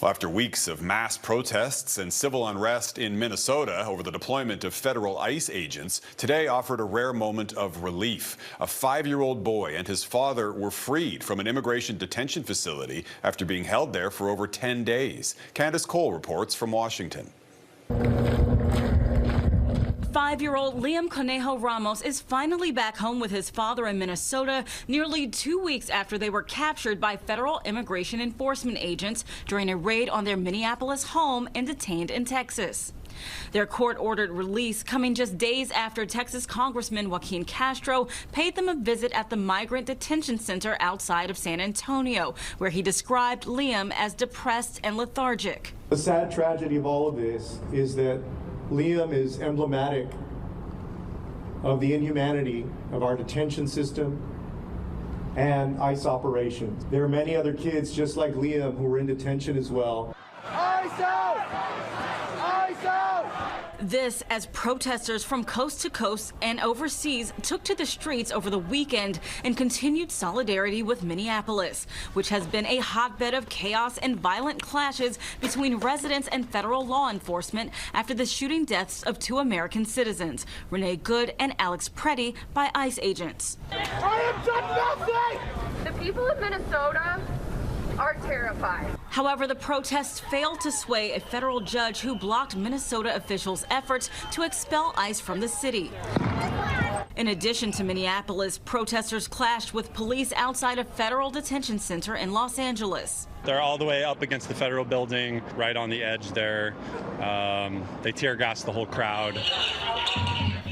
Well, after weeks of mass protests and civil unrest in Minnesota over the deployment of federal ICE agents, today offered a rare moment of relief. A 5-year-old boy and his father were freed from an immigration detention facility after being held there for over 10 days. Candace Cole reports from Washington. 5-year-old Liam Ramos is finally back home with his father in Minnesota nearly 2 weeks after they were captured by federal immigration enforcement agents during a raid on their Minneapolis home and detained in Texas. Their court-ordered release coming just days after Texas Congressman Joaquin Castro paid them a visit at the migrant detention center outside of San Antonio, where he described Liam as depressed and lethargic. The sad tragedy of all of this is that Liam is emblematic of the inhumanity of our detention system and ICE operations. There are many other kids just like Liam who were in detention as well. ICE out! ICE out! This as protesters from coast to coast and overseas took to the streets over the weekend in continued solidarity with Minneapolis, which has been a hotbed of chaos and violent clashes between residents and federal law enforcement after the shooting deaths of 2 American citizens, Renee Good and Alex Preddy, by ICE agents. I have done nothing! The people of Minnesota are terrified. However, the protests failed to sway a federal judge who blocked Minnesota officials' efforts to expel ICE from the city. In addition to Minneapolis, protesters clashed with police outside a federal detention center in Los Angeles. They're all the way up against the federal building, right on the edge there. They tear gassed the whole crowd.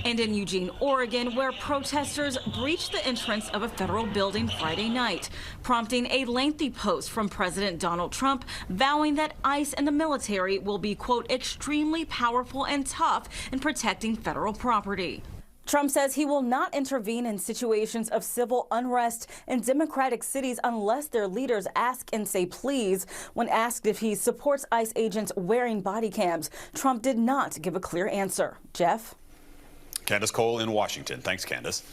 And in Eugene, Oregon, where protesters breached the entrance of a federal building Friday night, prompting a lengthy post from President Donald Trump vowing that ICE and the military will be, quote, extremely powerful and tough in protecting federal property. Trump says he will not intervene in situations of civil unrest in Democratic cities unless their leaders ask and say please. When asked if he supports ICE agents wearing body cams, Trump did not give a clear answer. Jeff? Candace Cole in Washington. Thanks, Candace.